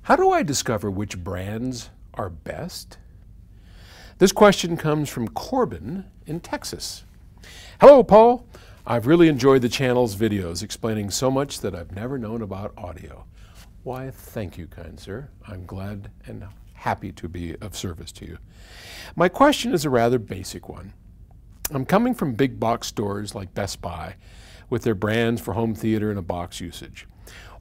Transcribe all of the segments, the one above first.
How do I discover which brands are best? This question comes from Corbin in Texas. Hello, Paul. I've really enjoyed the channel's videos explaining so much that I've never known about audio. Why, thank you, kind sir. I'm glad and happy to be of service to you. My question is a rather basic one. I'm coming from big box stores like Best Buy with their brands for home theater and a box usage.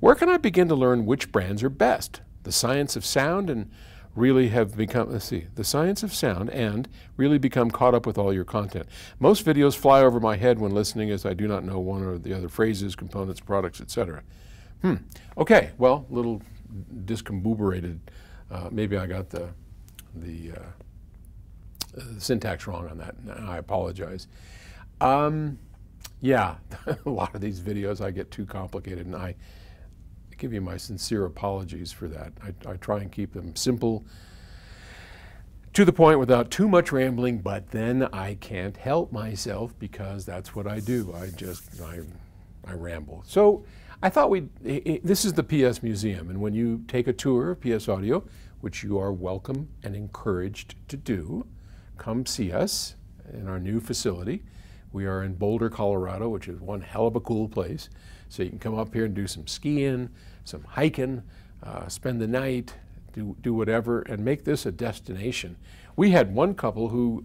Where can I begin to learn which brands are best? The science of sound and really have become, the science of sound and really become caught up with all your content. Most videos fly over my head when listening as I do not know one or the other phrases, components, products, etc. Okay, well, a little discombobulated. Maybe I got the syntax wrong on that, and I apologize. Yeah, a lot of these videos I get too complicated, and I give you my sincere apologies for that. I try and keep them simple, to the point without too much rambling, but then I can't help myself because that's what I do. I ramble. So I thought this is the PS Museum, and when you take a tour of PS Audio, which you are welcome and encouraged to do, come see us in our new facility. We are in Boulder, Colorado, which is one hell of a cool place. So you can come up here and do some skiing, some hiking, spend the night, do whatever, and make this a destination. We had one couple who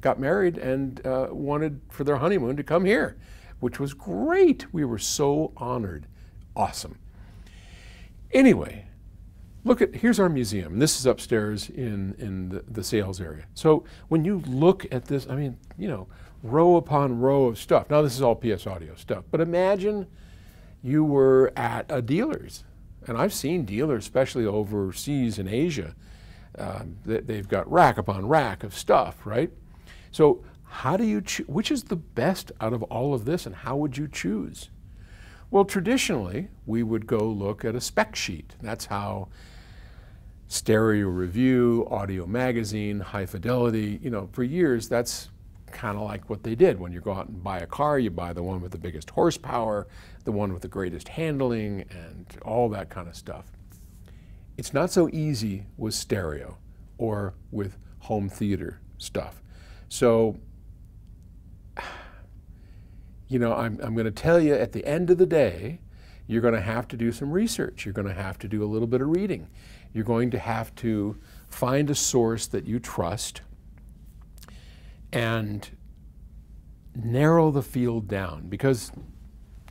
got married and wanted for their honeymoon to come here, which was great. We were so honored. Awesome. Anyway, here's our museum. This is upstairs in the sales area. So when you look at this, I mean, you know, row upon row of stuff. Now this is all PS Audio stuff, but imagine you were at a dealer's. And I've seen dealers, especially overseas in Asia, they've got rack upon rack of stuff, right? So how do you which is the best out of all of this, and how would you choose? Well, traditionally, we would go look at a spec sheet. That's how Stereo Review, Audio Magazine, High Fidelity, you know, for years, that's kind of like what they did. When you go out and buy a car, you buy the one with the biggest horsepower, the one with the greatest handling, and all that kind of stuff. It's not so easy with stereo or with home theater stuff. So, you know, I'm going to tell you at the end of the day, you're going to have to do some research. You're going to have to do a little bit of reading. You're going to have to find a source that you trust and narrow the field down, because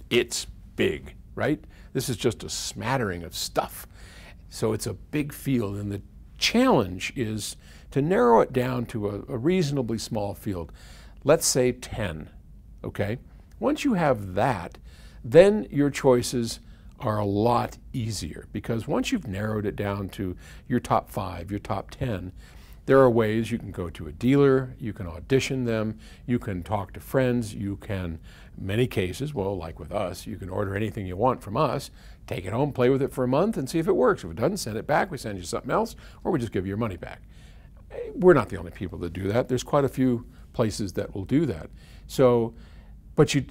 it's big, right? This is just a smattering of stuff. So it's a big field, and the challenge is to narrow it down to a reasonably small field. Let's say 10, okay? Once you have that, then your choices are a lot easier, because once you've narrowed it down to your top 5, your top 10, there are ways you can go to a dealer, you can audition them, you can talk to friends, you can, in many cases, well, like with us, you can order anything you want from us, take it home, play with it for a month, and see if it works. If it doesn't, send it back, we send you something else, or we just give you your money back. We're not the only people that do that. There's quite a few places that will do that. So, but you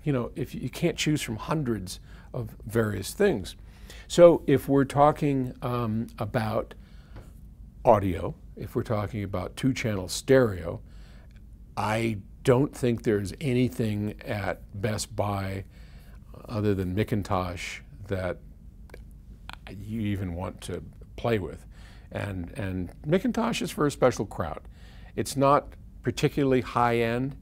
know, if you can't choose from hundreds of various things. So if we're talking about audio, if we're talking about 2-channel stereo, I don't think there's anything at Best Buy other than Macintosh that you even want to play with. And Macintosh is for a special crowd. It's not particularly high-end,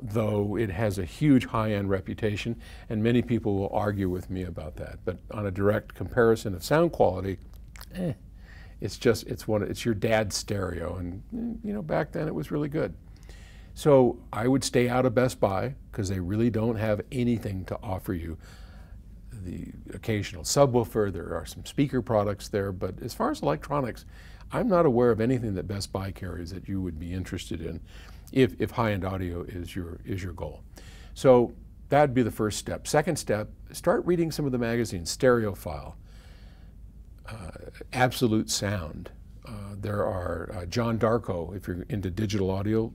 though it has a huge high-end reputation, and many people will argue with me about that. But on a direct comparison of sound quality, it's your dad's stereo, and you know, back then it was really good. So I would stay out of Best Buy because they really don't have anything to offer you. The occasional subwoofer, there are some speaker products there, but as far as electronics, I'm not aware of anything that Best Buy carries that you would be interested in if high-end audio is your goal. So that'd be the first step. Second step, start reading some of the magazines, Stereophile, Absolute Sound. There are John Darko, if you're into digital audio,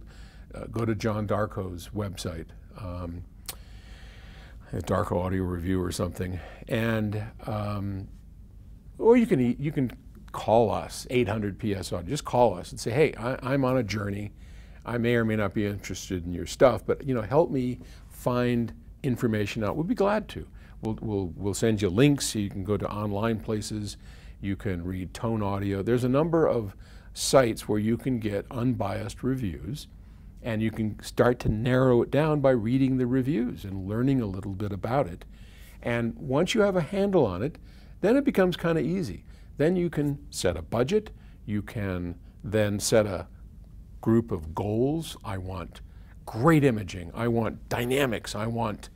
go to John Darko's website, Darko Audio Review or something. And Or you can call us, 800 PSO. Just call us and say, hey, I'm on a journey. I may or may not be interested in your stuff, but help me find information out. We'll be glad to. We'll send you links so you can go to online places. You can read tone audio. There's a number of sites where you can get unbiased reviews, and you can start to narrow it down by reading the reviews and learning a little bit about it. And once you have a handle on it, then it becomes kind of easy. Then you can set a budget. You can then set a group of goals. I want great imaging. I want dynamics. I want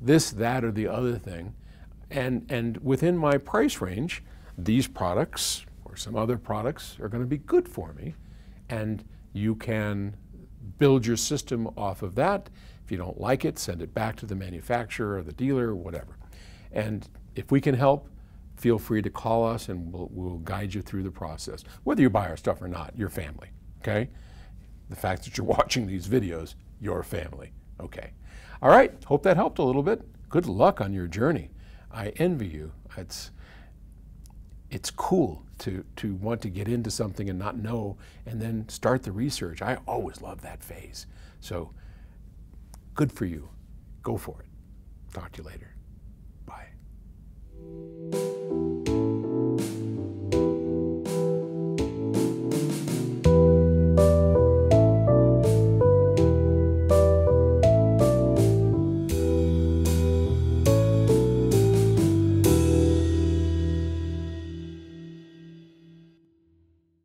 this, that, or the other thing. And within my price range, these products or some other products are going to be good for me. And you can build your system off of that. If you don't like it, send it back to the manufacturer or the dealer or whatever. And if we can help, feel free to call us and we'll guide you through the process. Whether you buy our stuff or not, your family, okay? The fact that you're watching these videos, your family, okay? All right, hope that helped a little bit. Good luck on your journey. I envy you. It's cool to want to get into something and not know and then start the research. I always love that phase. So good for you. Go for it. Talk to you later. Bye.